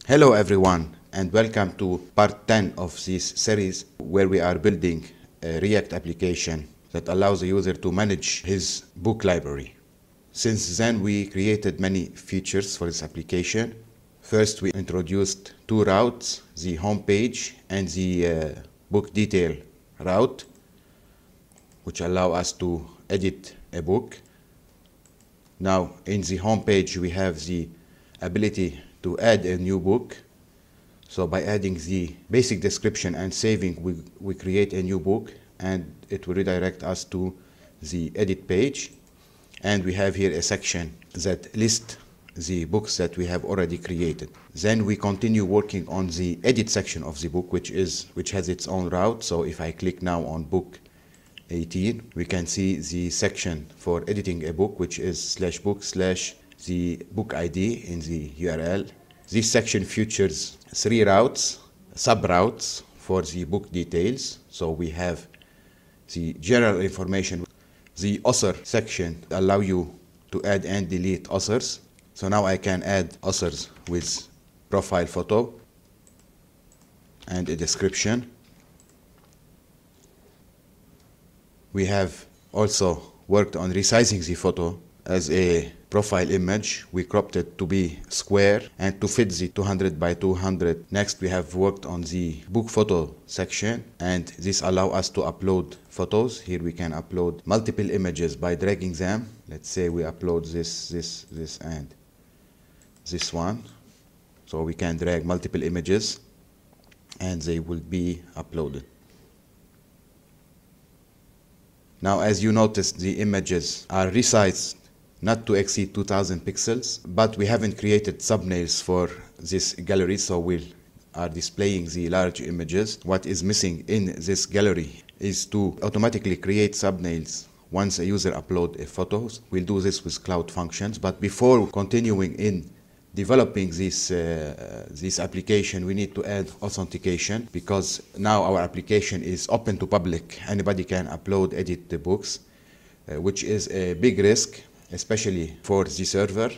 Hello everyone, and welcome to part 10 of this series where we are building a React application that allows the user to manage his book library. Since then we created many features for this application. First we introduced two routes, the home page and the book detail route, which allow us to edit a book. Now in the home page we have the ability to add a new book. So by adding the basic description and saving, we create a new book, and it will redirect us to the edit page. And we have here a section that lists the books that we have already created. Then we continue working on the edit section of the book, which has its own route. So if I click now on book 18, we can see the section for editing a book, which is /book/ the book ID in the URL. This section features three routes, sub-routes for the book details. So we have the general information. The author section allow you to add and delete authors. So now I can add authors with profile photo and a description. We have also worked on resizing the photo. As a profile image, we cropped it to be square and to fit the 200 by 200. Next, we have worked on the book photo section, and this allows us to upload photos. Here we can upload multiple images by dragging them. Let's say we upload this, and this one. So we can drag multiple images and they will be uploaded. Now, as you notice, the images are resized not to exceed 2000 pixels, but we haven't created thumbnails for this gallery, so we are displaying the large images. What is missing in this gallery is to automatically create thumbnails once a user uploads photos. We'll do this with Cloud Functions, but before continuing in developing this application, we need to add authentication, because now our application is open to public. Anybody can upload, edit the books, which is a big risk, especially for the server.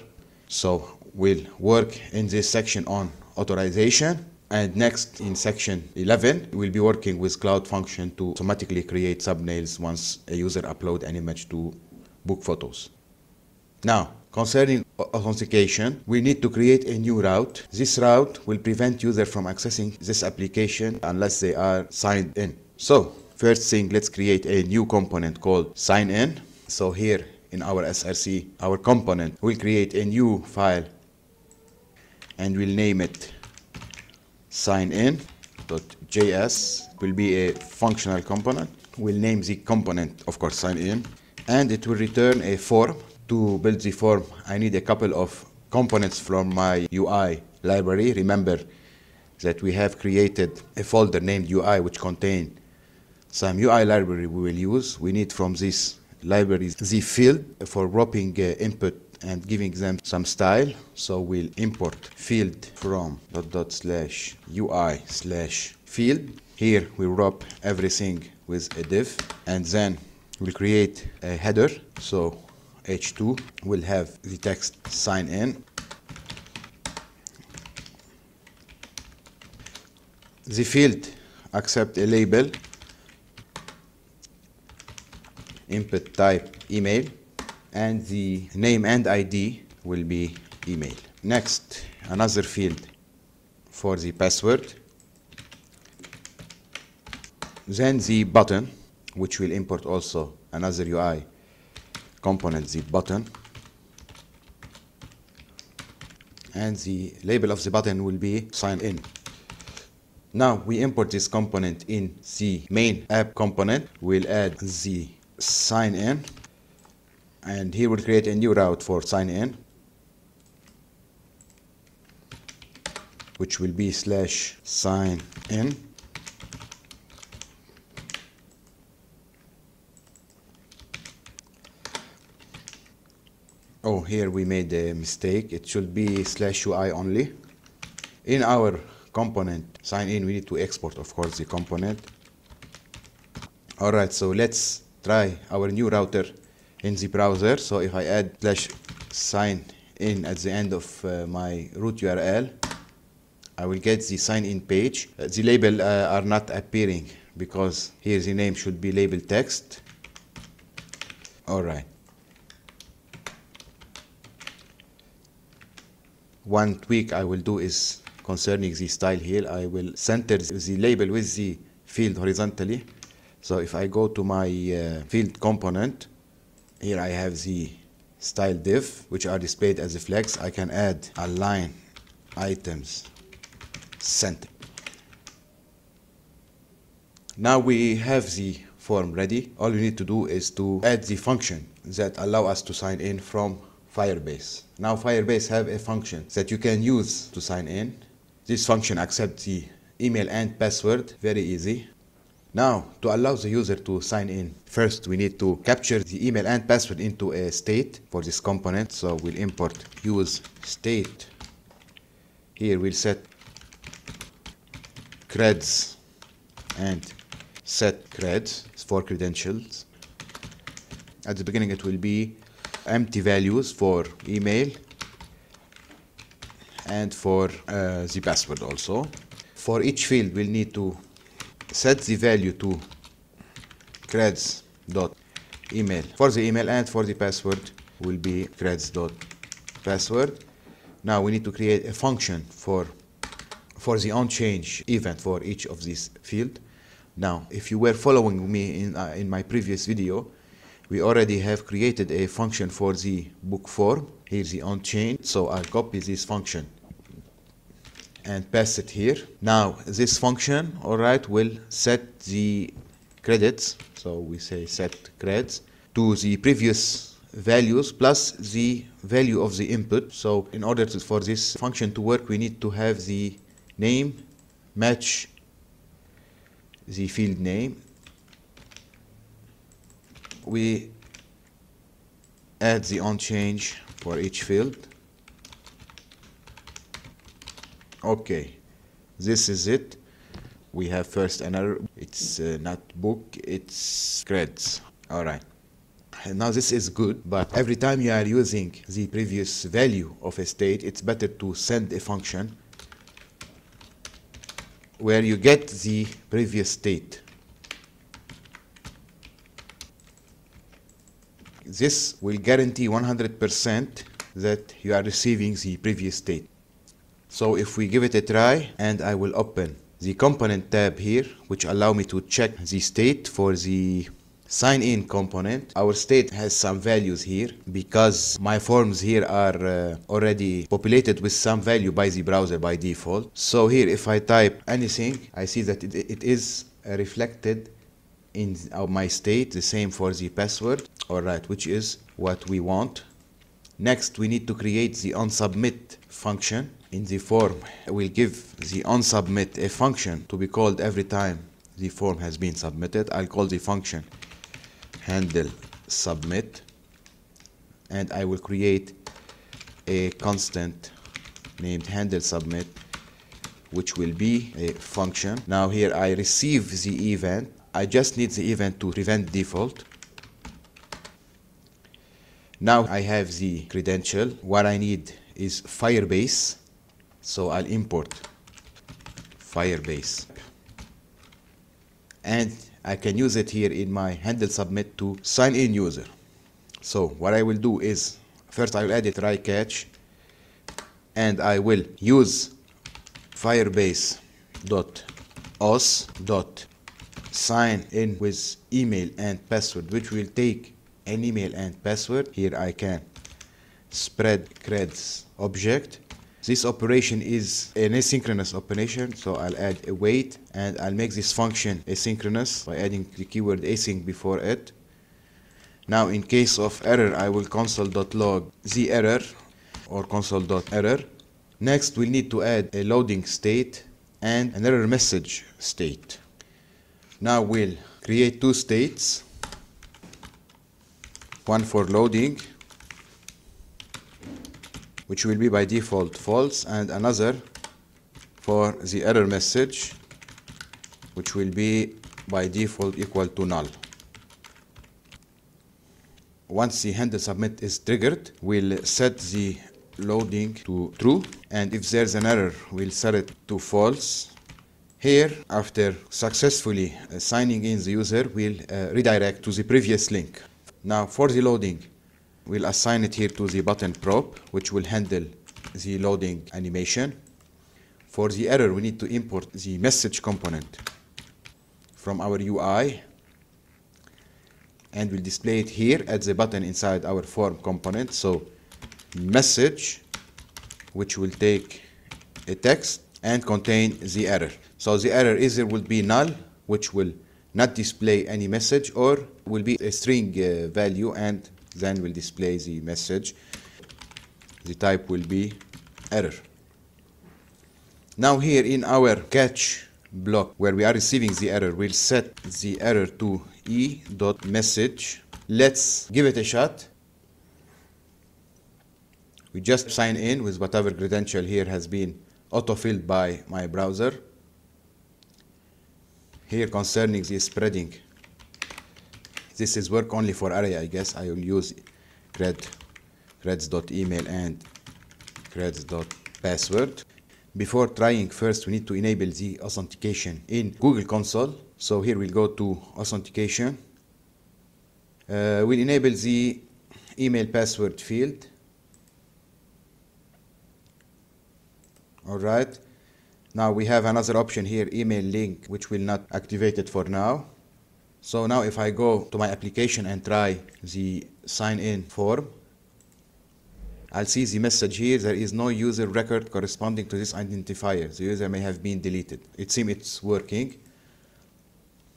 So we'll work in this section on authorization, and next in section 11 we'll be working with Cloud Function to automatically create thumbnails once a user uploads an image to book photos. Now, concerning authentication, we need to create a new route. This route will prevent users from accessing this application unless they are signed in. So first thing, let's create a new component called sign in. So here in our SRC, our component will create a new file and we'll name it signin.js. It will be a functional component. We'll name the component, of course, sign in, and it will return a form. To build the form, I need a couple of components from my UI library. Remember that we have created a folder named UI which contains some UI library we will use. We need from this libraries the field for wrapping input and giving them some style. So we'll import field from /UI/field. Here we wrap everything with a div, and then we'll create a header. So h2 will have the text sign in. The field accept a label, input type email, and the name and ID will be email. Next, another field for the password. Then the button, which will import also another UI component, the button. And the label of the button will be sign in. Now we import this component in the main app component. We'll add the sign in, and here we'll create a new route for sign in, which will be /sign in. Oh, here we made a mistake. It should be /UI only. In our component sign in, we need to export, of course, the component. All right, so let's try our new router in the browser. So if I add /sign in at the end of my root URL, I will get the sign in page. The label are not appearing because here the name should be label text. Alright. One tweak I will do is concerning the style here. I will center the label with the field horizontally. So if I go to my field component, here I have the style div, which are displayed as a flex. I can add align items center. Now we have the form ready. All we need to do is to add the function that allow us to sign in from Firebase. Now Firebase have a function that you can use to sign in. This function accepts the email and password, very easy. Now to allow the user to sign in, first we need to capture the email and password into a state for this component. So we'll import use state. Here we'll set creds and set creds for credentials. At the beginning it will be empty values for email and for the password also. For each field we'll need to set the value to creds.email for the email, and for the password will be creds.password. Now we need to create a function for the onChange event for each of these fields. Now if you were following me in my previous video, we already have created a function for the book form. Here's the onChange, so I'll copy this function and pass it here. Now this function, alright, will set the credits, so we say set creds to the previous values plus the value of the input. So in order for this function to work, we need to have the name match the field name. We add the onChange for each field. Okay, this is it. We have first an error. It's not book, it's creds. Alright. And now this is good, but every time you are using the previous value of a state, it's better to send a function where you get the previous state. This will guarantee 100% that you are receiving the previous state. So if we give it a try, and I will open the component tab here, which allow me to check the state for the sign in component. Our state has some values here because my forms here are already populated with some value by the browser by default. So here if I type anything, I see that it is reflected in my state, the same for the password. Alright, which is what we want. Next we need to create the onSubmit function. In the form we'll give the onSubmit a function to be called every time the form has been submitted. I'll call the function handle submit, and I will create a constant named handle submit, which will be a function. Now here I receive the event. I just need the event to prevent default. Now I have the credential. What I need is Firebase, so I'll import Firebase, and I can use it here in my handle submit to sign in user. So what I will do is first I will add a try catch, and I will use firebase.auth.sign in with email and password, which will take an email and password. Here I can spread creds object. This operation is an asynchronous operation, so I'll add a wait, and I'll make this function asynchronous by adding the keyword async before it. Now in case of error, I will console.log the error or console.error. Next we'll need to add a loading state and an error message state. Now we'll create two states, one for loading, which will be by default false, and another for the error message, which will be by default equal to null. Once the handle submit is triggered, we'll set the loading to true, and if there's an error, we'll set it to false. Here, after successfully signing in the user, we'll redirect to the previous link. Now for the loading, we'll assign it here to the button prop, which will handle the loading animation. For the error, we need to import the message component from our UI, and we'll display it here at the button inside our form component. So message, which will take a text and contain the error. So the error either will be null, which will not display any message, or will be a string value and then will display the message. The type will be error. Now here in our catch block where we are receiving the error, we'll set the error to e.message. Let's give it a shot. We just sign in with whatever credential here has been auto-filled by my browser. Here concerning the spreading, this is work only for array, I guess. I will use creds.email and creds.password. Before trying, first we need to enable the authentication in Google Console. So here we'll go to authentication. We'll enable the email password field. Alright. Now we have another option here, email link, which will not activate it for now. So now if I go to my application and try the sign in form, I'll see the message here, there is no user record corresponding to this identifier. The user may have been deleted. It seems it's working.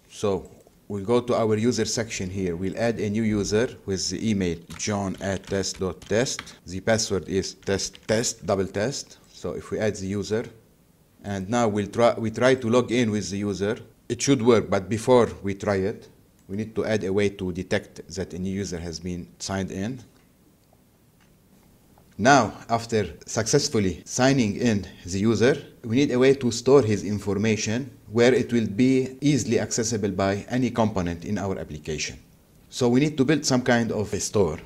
So we'll go to our user section here. We'll add a new user with the email john@test.test. The password is test, double test. So if we add the user, and now we try to log in with the user, it should work, but before we try it, we need to add a way to detect that a new user has been signed in. Now, after successfully signing in the user, we need a way to store his information where it will be easily accessible by any component in our application. So we need to build some kind of a store.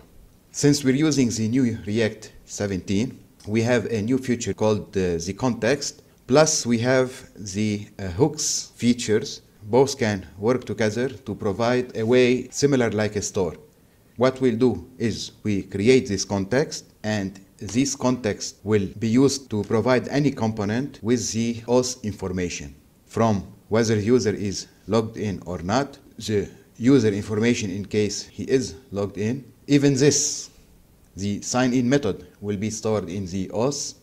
Since we're using the new React 17, we have a new feature called the context. Plus we have the hooks features. Both can work together to provide a way similar like a store. What we'll do is we create this context, and this context will be used to provide any component with the auth information, from whether the user is logged in or not, the user information in case he is logged in. Even this, the sign in method, will be stored in the auth,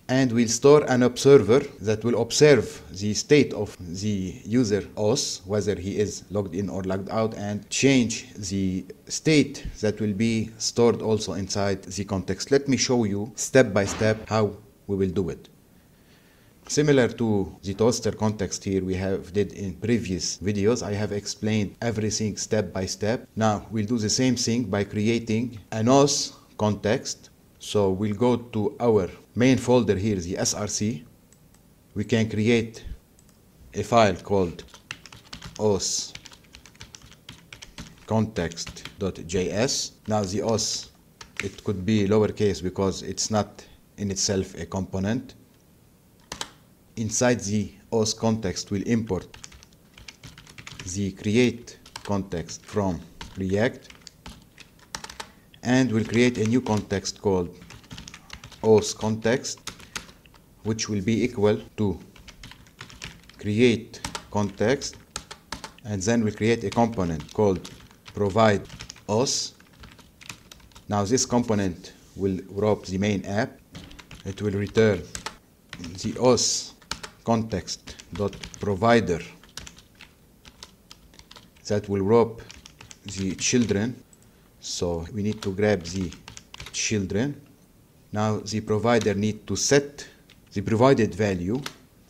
and we'll store an observer that will observe the state of the user auth, whether he is logged in or logged out, and change the state that will be stored also inside the context. Let me show you step by step how we will do it. Similar to the toaster context here we have did in previous videos, I have explained everything step by step. Now we'll do the same thing by creating an auth context. So we'll go to our main folder here, the src. We can create a file called auth context.js. Now the auth, it could be lowercase because it's not in itself a component. Inside the auth context, we'll import the create context from React, and we'll create a new context called auth context, which will be equal to create context, and then we'll create a component called provide auth. Now this component will wrap the main app. It will return the auth context dot provider that will wrap the children. So we need to grab the children. Now the provider needs to set the provided value.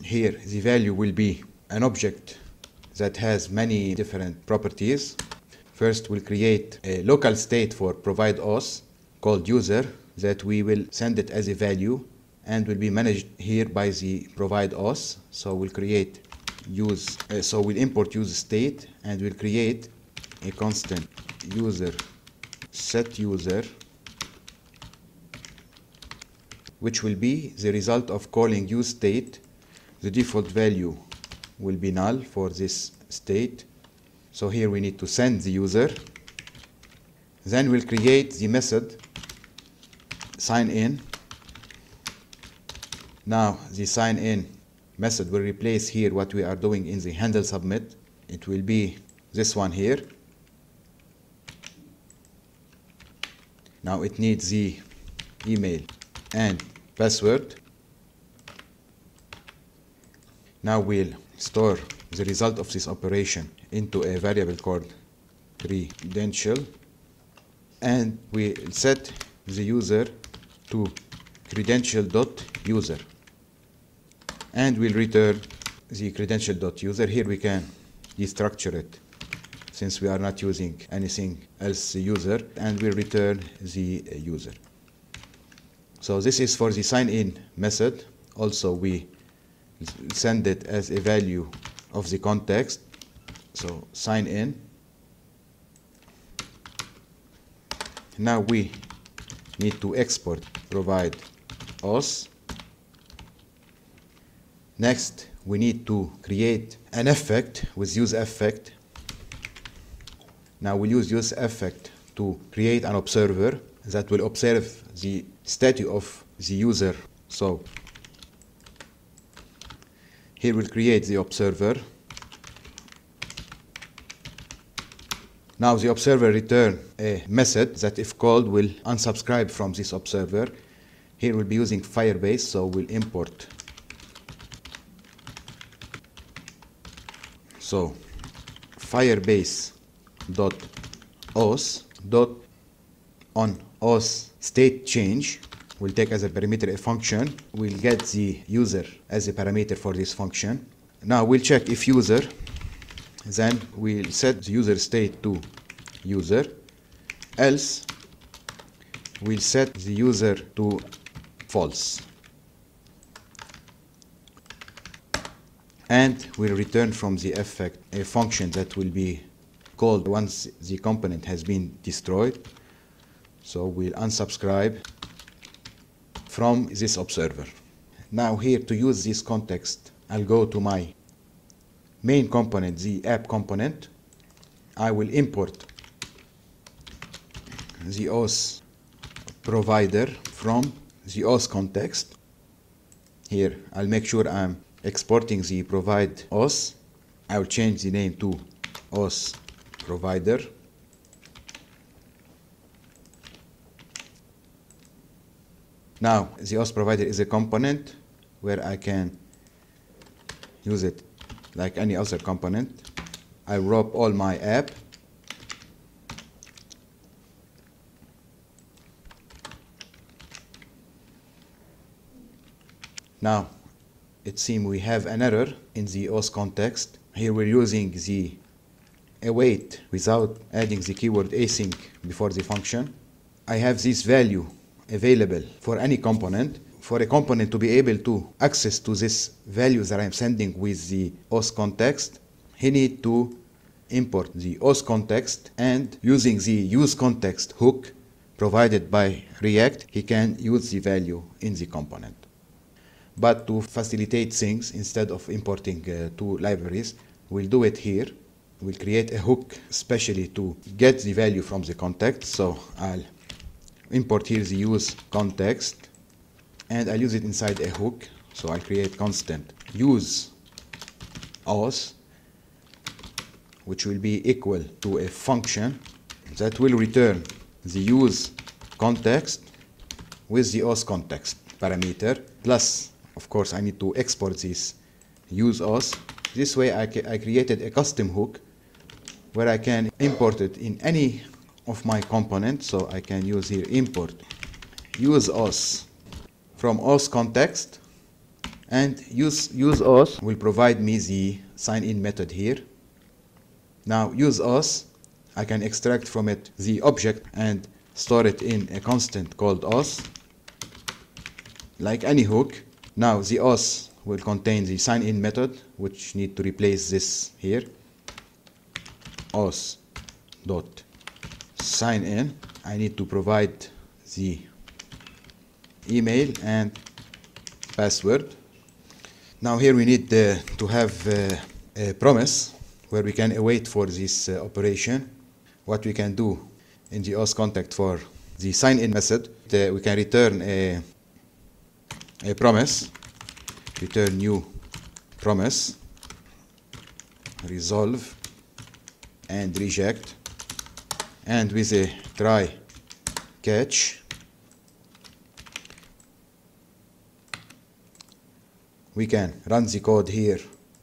Here the value will be an object that has many different properties. First we'll create a local state for provide auth called user that we will send it as a value and will be managed here by the provide auth. So we'll create use, so we'll import use state, and we'll create a constant user set user which will be the result of calling useState. The default value will be null for this state. So here we need to send the user. Then we'll create the method sign in. Now the sign in method will replace here what we are doing in the handle submit. It will be this one here. Now it needs the email and password. Now we'll store the result of this operation into a variable called credential, and we'll set the user to credential.user, and we'll return the credential.user. Here we can destructure it since we are not using anything else user, and we'll return the user. So this is for the sign in method. Also we send it as a value of the context. So sign in. Now we need to export provide auth. Next we need to create an effect with use effect. Now we'll use effect to create an observer that will observe the status of the user. So here we'll create the observer. Now the observer return a method that if called will unsubscribe from this observer. Here we'll be using Firebase, so we'll import. So Firebase dot auth dot on auth state change will take as a parameter a function. We'll get the user as a parameter for this function. Now we'll check if user, then we'll set the user state to user, else we'll set the user to false, and we'll return from the effect a function that will be called once the component has been destroyed. So we'll unsubscribe from this observer. Now here to use this context, I'll go to my main component, the app component. I will import the auth provider from the auth context. Here I'll make sure I'm exporting the provide auth. I will change the name to auth provider. Now the auth provider is a component where I can use it like any other component. I wrap all my app. Now it seems we have an error in the auth context. Here we're using the await without adding the keyword async before the function. I have this value available for any component. For a component to be able to access to this value that I'm sending with the auth context, he need to import the auth context, and using the use context hook provided by React, he can use the value in the component. But to facilitate things, instead of importing two libraries, we'll do it here. We'll create a hook especially to get the value from the context. So I'll import here the use context, and I'll use it inside a hook. So I'll create constant use auth, which will be equal to a function that will return the use context with the auth context parameter, plus of course I need to export this use auth. This way I created a custom hook where I can import it in any of my components. So I can use here import use auth from auth context, and use auth will provide me the sign in method here. Now use auth, I can extract from it the object and store it in a constant called auth like any hook. Now the auth will contain the sign in method, which need to replace this here, auth dot sign in. I need to provide the email and password. Now here we need to have a promise where we can await for this operation. What we can do in the auth contact for the sign-in method, we can return a promise, return new promise, resolve and reject, and with a try catch we can run the code here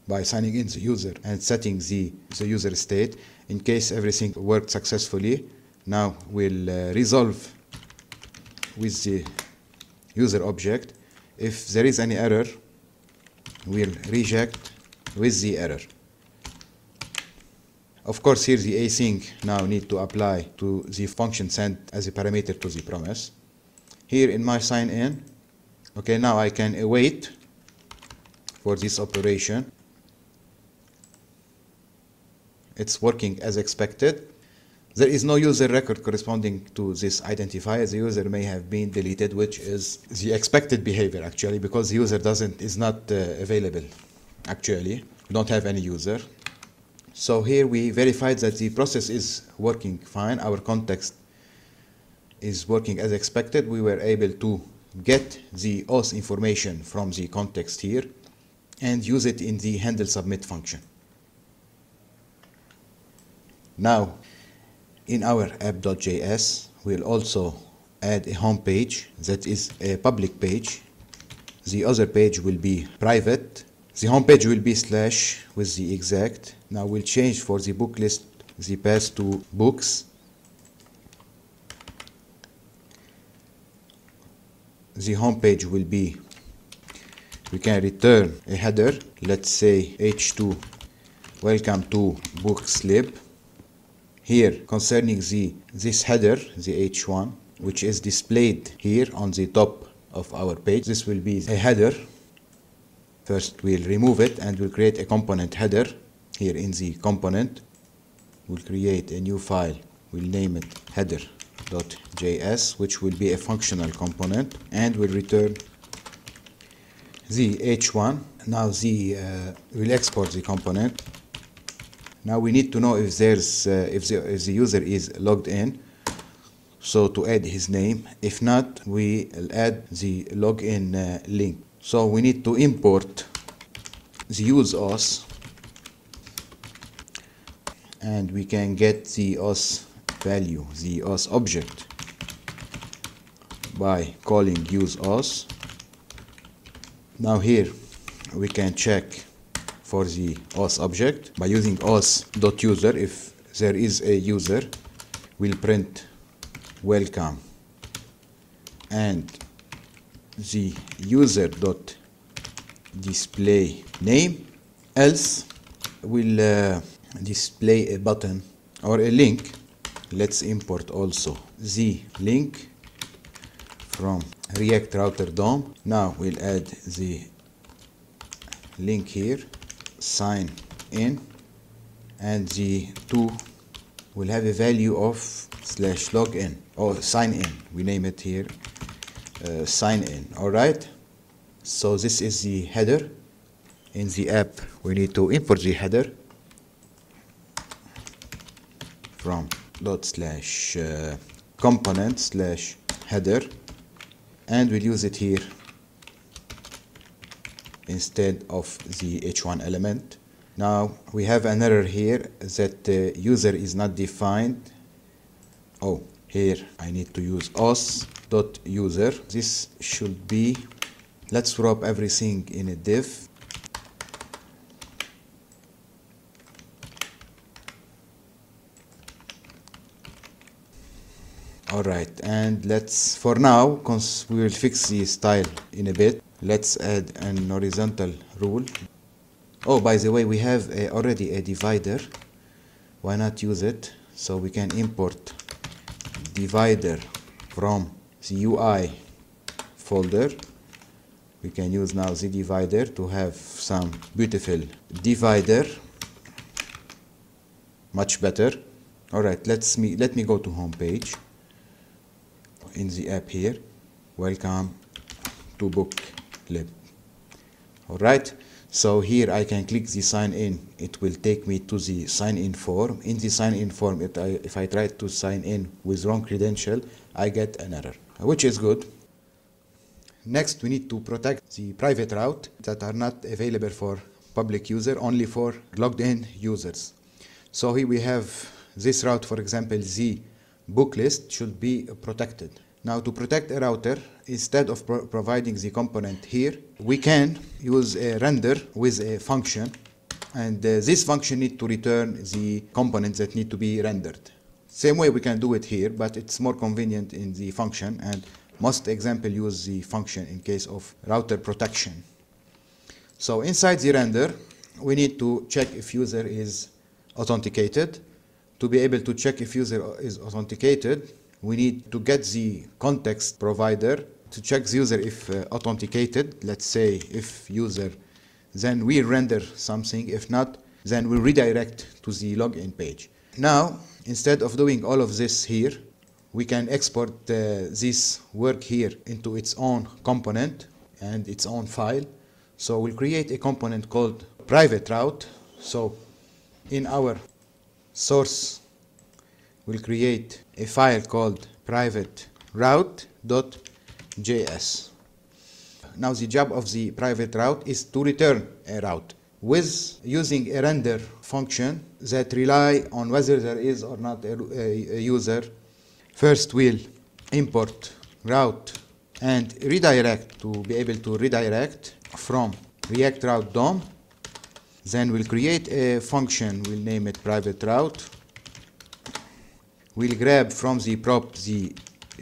by signing in the user and setting the user state. In case everything worked successfully, now we'll resolve with the user object. If there is any error, we'll reject with the error. Of course, here the async now need to apply to the function sent as a parameter to the promise. Here in my sign in, okay, now I can await for this operation. It's working as expected. There is no user record corresponding to this identifier. The user may have been deleted, which is the expected behavior actually, because the user is not available. Actually, we don't have any user. So here we verified that the process is working fine. Our context is working as expected. We were able to get the auth information from the context here and use it in the handle submit function. Now, in our app.js, we'll also add a home page that is a public page. The other page will be private. The home page will be slash with the exact. Now we'll change for the book list the path to books. The home page will be, we can return a header, let's say h2 welcome to bookslib. Here concerning this header, the h1, which is displayed here on the top of our page, this will be a header. First we'll remove it and we'll create a component header. Here in the component we'll create a new file, we'll name it header.js, which will be a functional component, and we'll return the h1. Now we'll export the component. Now we need to know if the user is logged in, so to add his name. If not, we'll add the login link. So we need to import the use auth, and we can get the auth value, the auth object, by calling use auth. Now here we can check for the auth object by using auth.user. If there is a user, we'll print welcome and the user.display name, else we'll display a button or a link. Let's import also the link from React Router DOM. Now we'll add the link here, sign in, and the two will have a value of /login or sign in. We name it here sign in. Alright, so this is the header. In the app we need to import the header from ./component/header, and we'll use it here instead of the h1 element. Now we have an error here that user is not defined. Oh, here I need to use auth.user. This should be, let's wrap everything in a div. Alright, and let's, for now, we will fix the style in a bit. Let's add an horizontal rule. Oh, by the way, we have already a divider. Why not use it? So we can import divider from the UI folder. We can use now the divider to have some beautiful divider. Much better. Alright, let me go to home page. In the app here, welcome to book lib. Alright, so here I can click the sign in. It will take me to the sign in form. In the sign in form, if I try to sign in with wrong credential, I get an error, which is good. Next, we need to protect the private route that are not available for public user, only for logged in users. So here we have this route, for example, the book list should be protected. Now to protect a router, instead of providing the component here, we can use a render with a function, and this function needs to return the components that need to be rendered. Same way we can do it here, but it's more convenient in the function, and most example use the function in case of router protection. So inside the render, we need to check if user is authenticated. To be able to check if user is authenticated, we need to get the context provider to check the user if authenticated. Let's say if user, then we render something. If not, then we redirect to the login page. Now, instead of doing all of this here, we can export this work here into its own component and its own file. So we'll create a component called private route. So in our source, we'll create a file called private route.js. Now the job of the private route is to return a route with using a render function that rely on whether there is or not a user. First we'll import route and redirect to be able to redirect from React Route DOM. Then we'll create a function, we'll name it private route. We'll grab from the prop the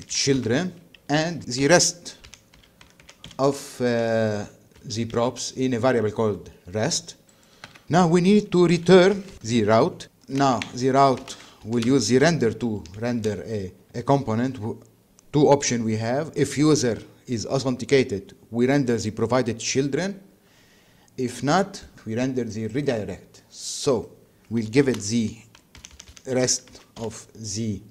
children and the rest of the props in a variable called rest. Now we need to return the route. Now the route will use the render to render a component. Two options we have. If user is authenticated, we render the provided children. If not, we render the redirect. So we'll give it the rest of the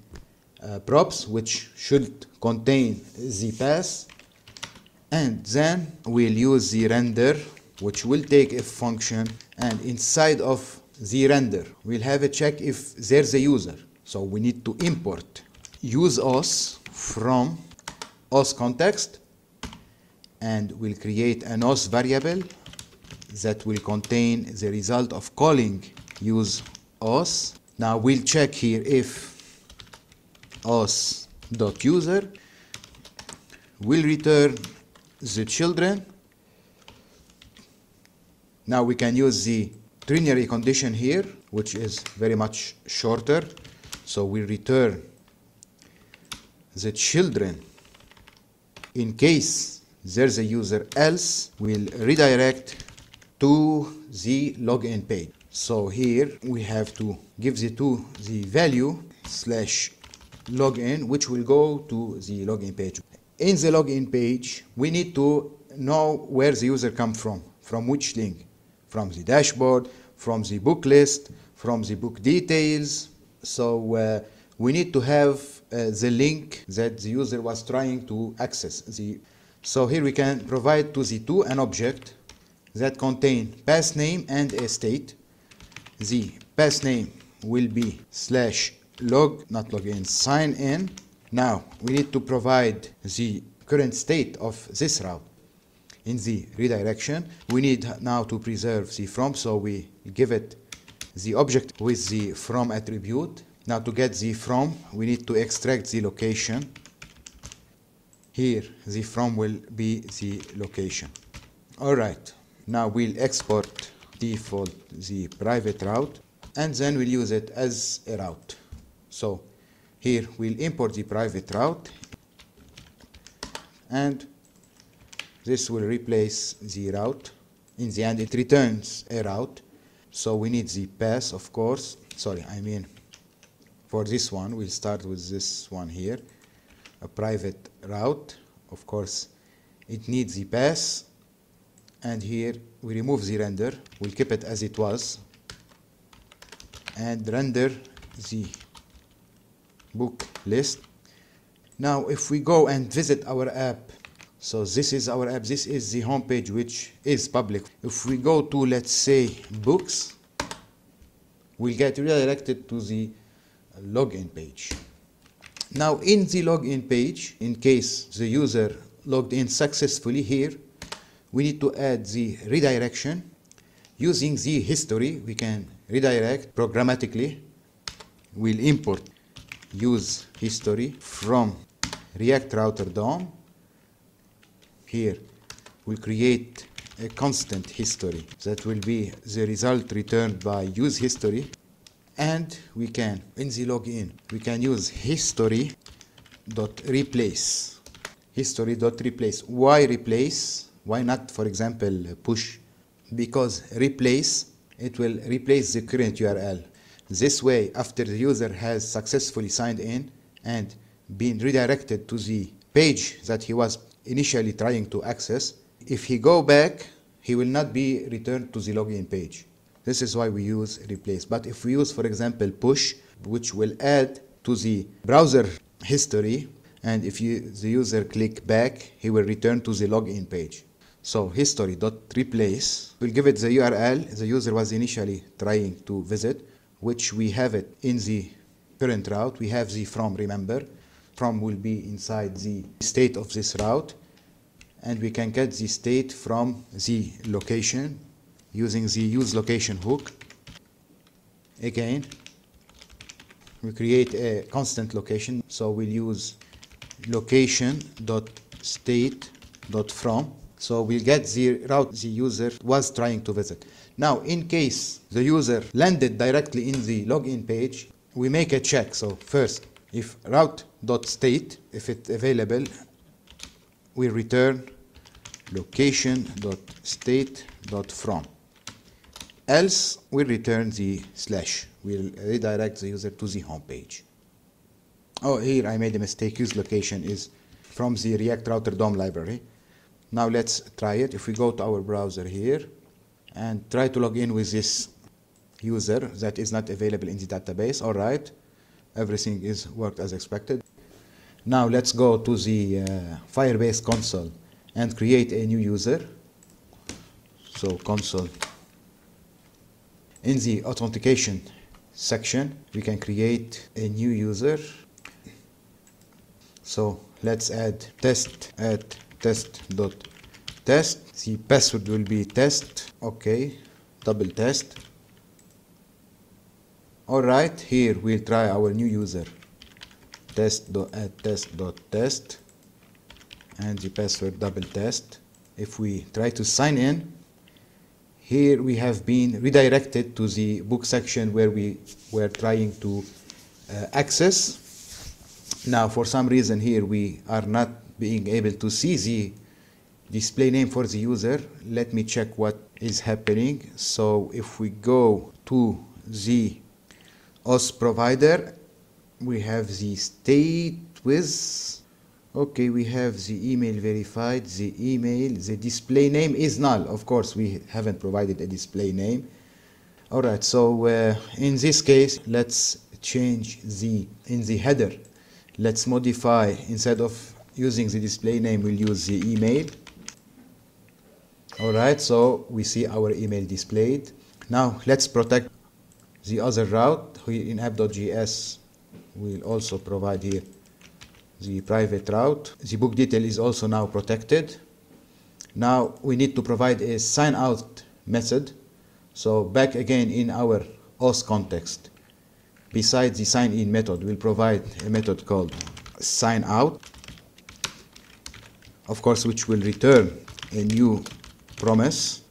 props, which should contain the pass, and then we'll use the render, which will take a function, and inside of the render we'll have a check if there's a user. So we need to import use auth from auth context, and we'll create an auth variable that will contain the result of calling use auth. Now we'll check here if auth.user will return the children. Now we can use the ternary condition here, which is very much shorter. So we return the children in case there's a user, else we'll redirect to the login page. So here we have to give the value /login, which will go to the login page. In the login page, we need to know where the user comes from which link, from the dashboard, from the book list, from the book details. So we need to have the link that the user was trying to access. So here we can provide to the two an object that contain pass name and a state. The pass name will be /sign in. Now we need to provide the current state of this route in the redirection. We need now to preserve the from, so we give it the object with the from attribute. Now to get the from, we need to extract the location. Here the from will be the location. Alright, now we'll export default the private route, and then we'll use it as a route. So here we'll import the private route, and this will replace the route. In the end it returns a route, so we need the pass, of course. For this one we'll start with this one here, a private route. Of course it needs the pass, and here we remove the render. We'll keep it as it was and render the book list. Now if we go and visit our app So this is our app. This is the home page, which is public. If we go to, let's say, books, we'll get redirected to the login page. Now in the login page, in case the user logged in successfully, here we need to add the redirection. Using the history, we can redirect programmatically. We'll import use history from React Router DOM. Here we'll create a constant history that will be the result returned by use history. And we can, in the login, we can use history.replace. History.replace. Why replace? Why not, for example, push? Because replace, it will replace the current URL. This way, after the user has successfully signed in and been redirected to the page that he was initially trying to access, if he go back, he will not be returned to the login page. This is why we use replace. But if we use, for example, push, which will add to the browser history, and if the user click back, he will return to the login page. So history.replace will give it the URL the user was initially trying to visit, which we have it in the current route. We have the from, remember. From will be inside the state of this route, and we can get the state from the location using the use location hook. Again, we create a constant location, so we'll use location.state.from. So we'll get the route the user was trying to visit. Now, in case the user landed directly in the login page, we make a check. So first, if route.state, if it's available, we return location.state.from. Else, we return the slash. We'll redirect the user to the home page. Oh, here I made a mistake. Use location is from the React Router DOM library. Now let's try it. If we go to our browser here and try to log in with this user that is not available in the database, all right, everything is worked as expected. Now let's go to the Firebase console and create a new user. So console. In the authentication section, we can create a new user. So let's add test.test. The password will be test. Okay, double test. All right, here we'll try our new user. Test.test, and the password double test. If we try to sign in, here we have been redirected to the book section where we were trying to access. Now, for some reason here we are not being able to see the display name for the user. Let me check what is happening. So if we go to the auth provider, we have the state with, okay, we have the email verified, the email, the display name is null. Of course, we haven't provided a display name. All right, so in this case, let's change in the header, let's modify, instead of using the display name, we'll use the email. All right, so we see our email displayed. Now let's protect the other route. In app.js, we'll also provide here the private route. The book detail is also now protected. Now we need to provide a sign out method. So back again in our auth context, besides the sign in method, we'll provide a method called sign out, of course, which will return a new promise.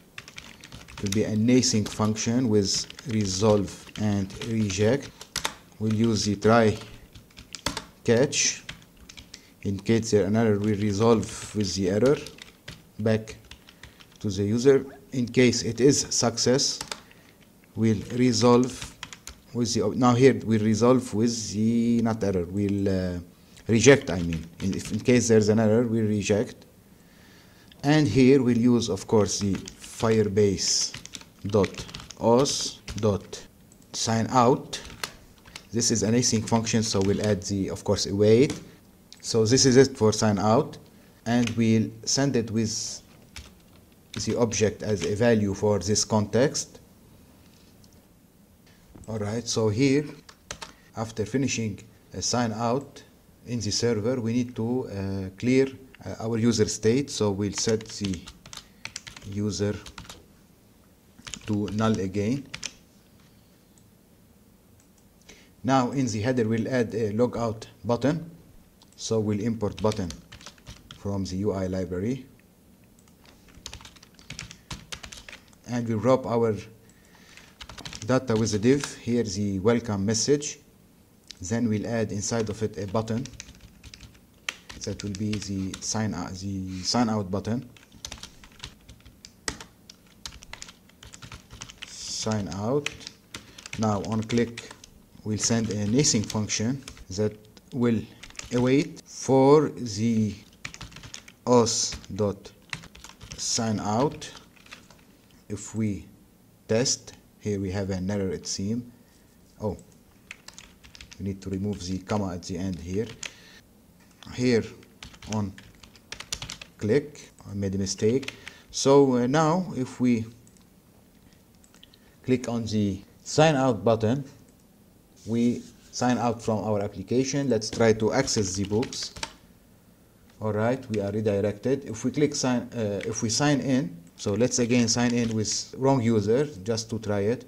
It will be an async function with resolve and reject. We'll use the try catch. In case there an error, we resolve with the error back to the user. In case it is success, we'll resolve with the, now here we'll resolve with the, not error, we'll reject, I mean. In case there's an error, we reject. And here we'll use, of course, the firebase.auth.signout. This is an async function, so we'll add the, of course, await. So this is it for sign out. and we'll send it with the object as a value for this context. Alright, so here, after finishing a sign out in the server, we need to clear our user state. So we'll set the user to null again. Now in the header we'll add a logout button. So we'll import button from the UI library. And we'll wrap our data with a div. Here the welcome message. Then we'll add inside of it a button. That will be the sign out button. Sign out. Now on click we'll send an async function that will await for the auth.signout. If we test, here we have an error, it seems. Oh, we need to remove the comma at the end here. Here on click, I made a mistake. So now if we click on the sign out button, we sign out from our application. Let's try to access the books. Alright, we are redirected. If we click if we sign in, so let's again sign in with wrong user just to try it.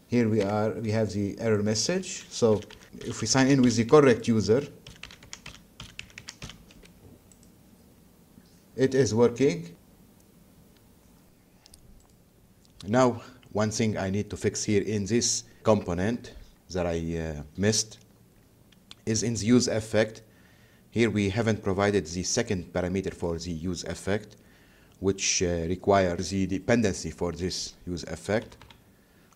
Here we have the error message. So if we sign in with the correct user, it is working. Now, one thing I need to fix here in this component that I missed is in the use effect. Here we haven't provided the second parameter for the use effect, which requires the dependency for this use effect.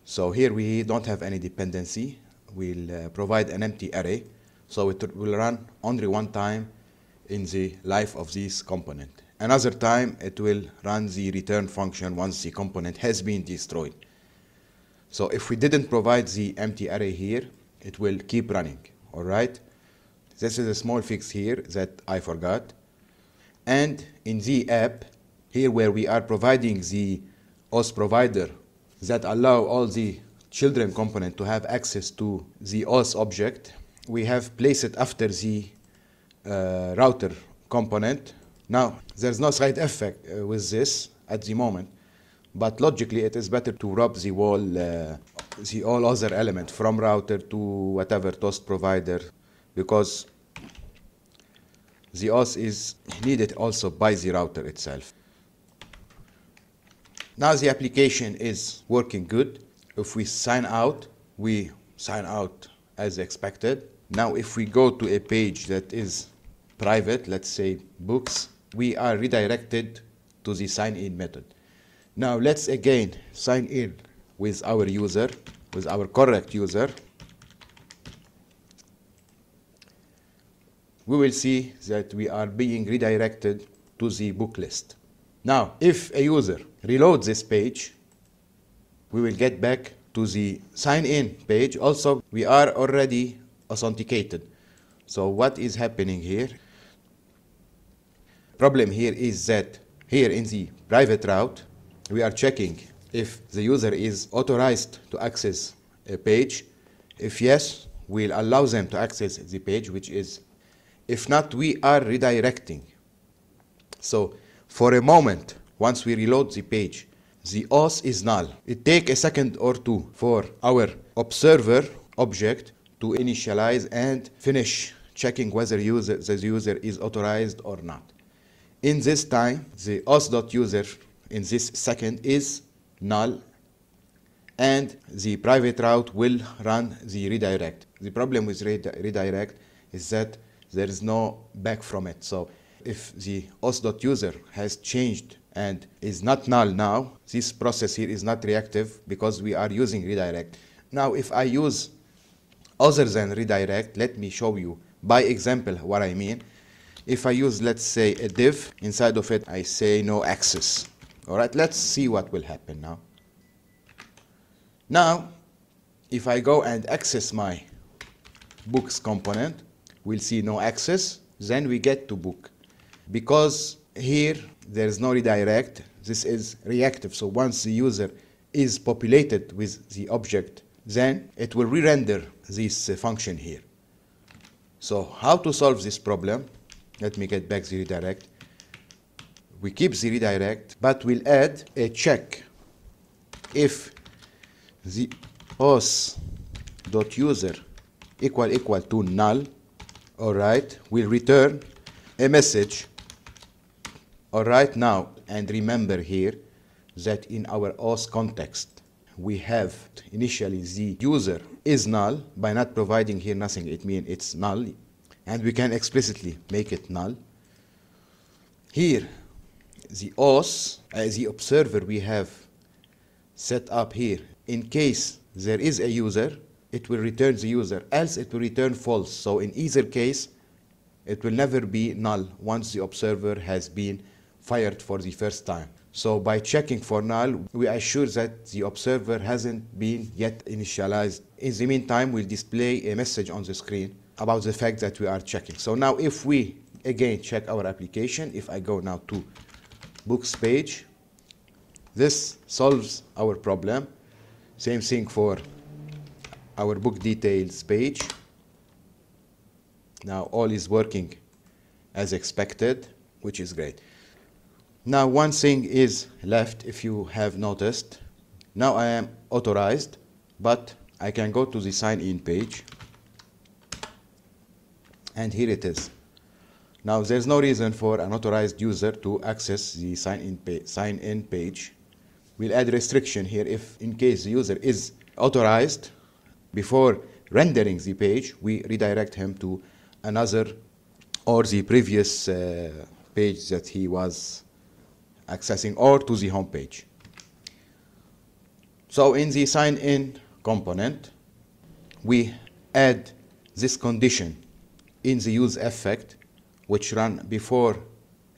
So here we don't have any dependency. We'll provide an empty array, so it will run only one time in the life of this component. Another time it will run the return function once the component has been destroyed. So if we didn't provide the empty array here, it will keep running. Alright? This is a small fix here that I forgot. And in the app, here where we are providing the auth provider that allow all the children component to have access to the auth object, we have placed it after the router component. Now, there's no side effect with this at the moment, but logically it is better to wrap the all other element from router to whatever toast provider, because the auth is needed also by the router itself. Now the application is working good. If we sign out, we sign out as expected. Now if we go to a page that is private, let's say books, we are redirected to the sign in method. Now let's again sign in with our user, with our correct user. We will see that we are being redirected to the book list. Now, if a user reloads this page, we will get back to the sign in page. Also, we are already authenticated. So what is happening here? Problem here is that here in the private route, we are checking if the user is authorized to access a page. If yes, we'll allow them to access the page, which is, if not, we are redirecting. So for a moment, once we reload the page, the auth is null. It takes a second or two for our observer object to initialize and finish checking whether the user is authorized or not. In this time, the auth.user in this second is null, and the private route will run the redirect. The problem with redirect is that there is no back from it. So if the auth.user has changed and is not null now, this process here is not reactive because we are using redirect. Now if I use other than redirect, let me show you by example what I mean. If I use, let's say, a div, inside of it I say no access. Alright, let's see what will happen now. Now, if I go and access my books component, we'll see no access, then we get to book. Because here there is no redirect. This is reactive. So once the user is populated with the object, then it will re-render this function here. So how to solve this problem? Let me get back the redirect. We keep the redirect, but we'll add a check. If the auth.user equal to null, all right, we'll return a message. All right, now, and remember here that in our auth context, we have initially the user is null. By not providing here nothing, it means it's null, and we can explicitly make it null. Here, the auth, the observer we have set up here, in case there is a user, it will return the user, else it will return false. So in either case, it will never be null once the observer has been fired for the first time. So by checking for null, we assure that the observer hasn't been yet initialized. In the meantime, we'll display a message on the screen about the fact that we are checking. So now if we again check our application, if I go now to books page, this solves our problem. Same thing for our book details page. Now all is working as expected, which is great. Now one thing is left, if you have noticed. Now I am authorized, but I can go to the sign in page, and here it is. Now there's no reason for an authorized user to access the sign in page. We'll add restriction here. If in case the user is authorized, before rendering the page, we redirect him to another or the previous page that he was accessing, or to the home page. So in the sign in component, we add this condition in the use effect, which run before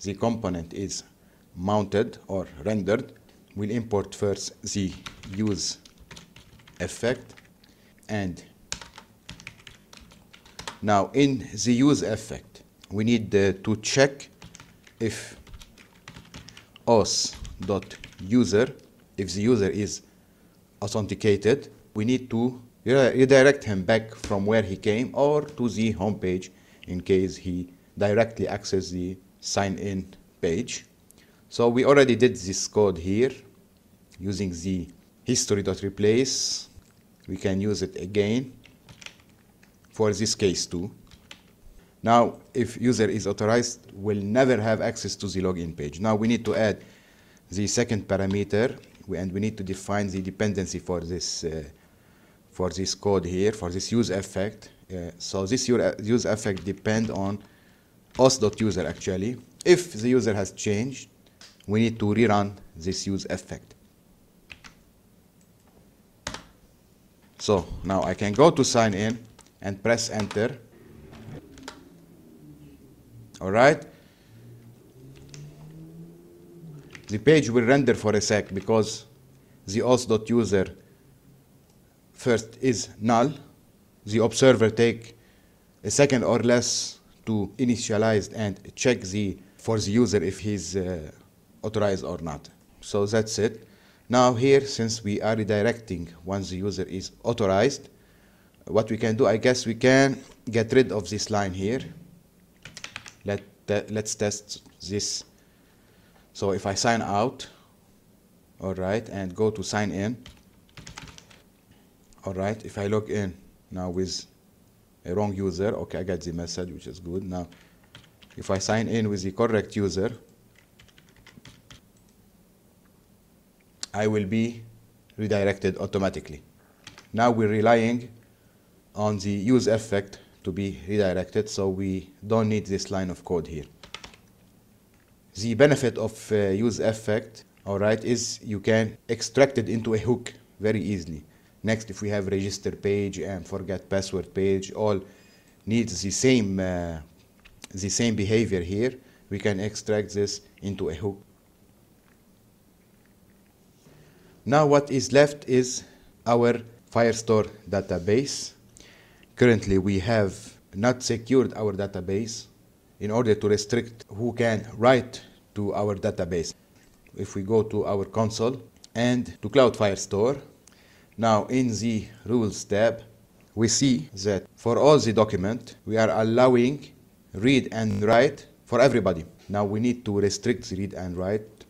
the component is mounted or rendered. We'll import first the use effect, and now in the use effect, we need to check if auth.user, if the user is authenticated, we need to redirect him back from where he came or to the home page in case he directly access the sign in page. So we already did this code here using the history.replace. We can use it again for this case too. Now, if user is authorized, will never have access to the login page. Now we need to add the second parameter, and we need to define the dependency for this code here, for this use effect. So this use effect depend on auth.user actually. If the user has changed, we need to rerun this use effect. So now I can go to sign in and press enter. All right. The page will render for a sec because the auth.user first is null. The observer take a second or less to initialize and check for the user if he's authorized or not. So that's it. Now here, since we are redirecting once the user is authorized, what we can do, I guess we can get rid of this line here. Let's test this. So if I sign out, all right, and go to sign in, all right, if I log in now with a wrong user, okay, I get the message, which is good. Now, if I sign in with the correct user, I will be redirected automatically. Now we're relying on the use effect to be redirected, so we don't need this line of code here. The benefit of use effect, all right, is you can extract it into a hook very easily. Next, if we have register page and forget password page, all needs the same behavior here, we can extract this into a hook. Now what is left is our Firestore database. Currently we have not secured our database in order to restrict who can write to our database. If we go to our console and to Cloud Firestore, now in the Rules tab, we see that for all the document, we are allowing read and write for everybody. Now we need to restrict the read and write.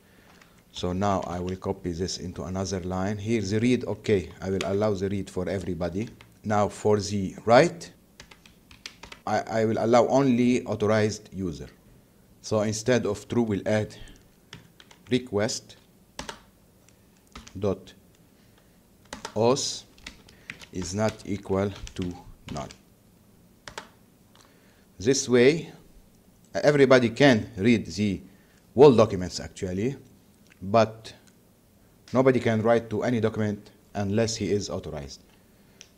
So now I will copy this into another line. Here the read, okay, I will allow the read for everybody. Now for the write, I will allow only authorized user. So instead of true, we'll add request dot auth is not equal to null. This way, everybody can read the whole documents actually, but nobody can write to any document unless he is authorized.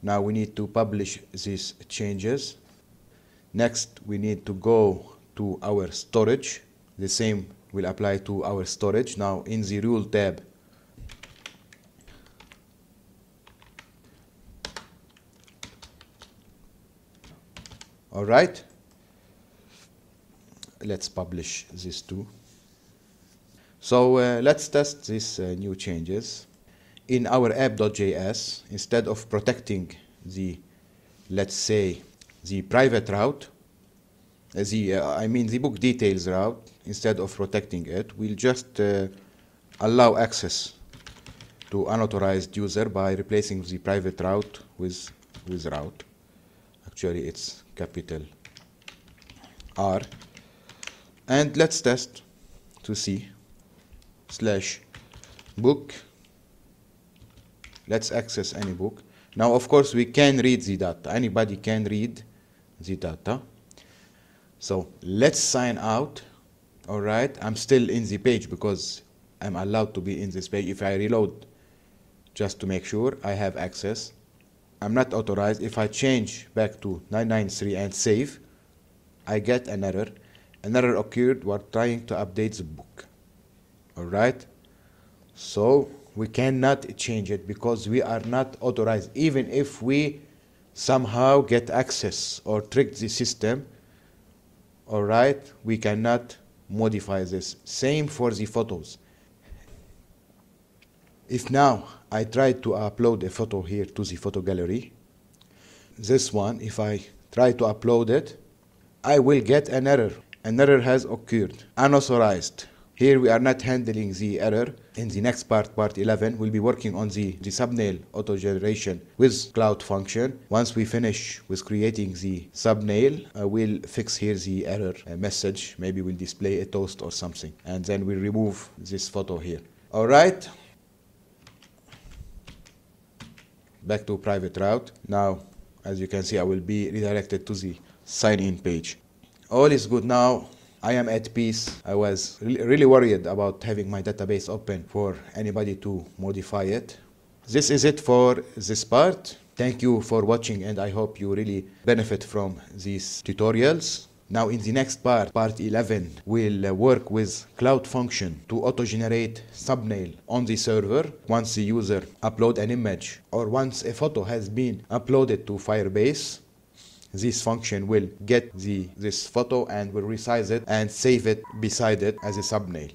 Now we need to publish these changes. Next, we need to go to our storage. The same will apply to our storage. Now in the rule tab, all right, let's publish this too. So let's test these new changes. In our app.js, instead of protecting the, let's say, the private route, the book details route, instead of protecting it, we'll just allow access to unauthorized user by replacing the private route with route. Actually, it's capital R. And let's test to see /book. Let's access any book. Now, of course, we can read the data. Anybody can read the data. So let's sign out. All right, I'm still in the page because I'm allowed to be in this page. If I reload, just to make sure I have access, I'm not authorized. If I change back to 993 and save, I get an error. An error occurred while trying to update the book. All right, so we cannot change it because we are not authorized. Even if we somehow get access or trick the system, all right, we cannot modify this. Same for the photos. If now I try to upload a photo here to the photo gallery, this one, if I try to upload it, I will get an error. An error has occurred, unauthorized. Here we are not handling the error. In the next part, part 11, we'll be working on the thumbnail auto generation with Cloud Function. Once we finish with creating the thumbnail, we'll fix here the error message. Maybe we'll display a toast or something, and then we'll remove this photo here. All right. Back to private route. Now, as you can see, I will be redirected to the sign-in page. All is good now. I am at peace. I was really worried about having my database open for anybody to modify it. This is it for this part. Thank you for watching, and I hope you really benefit from these tutorials. Now in the next part, part 11, we'll work with Cloud Function to auto-generate thumbnail on the server. Once the user upload an image or once a photo has been uploaded to Firebase, this function will get this photo and will resize it and save it beside it as a thumbnail.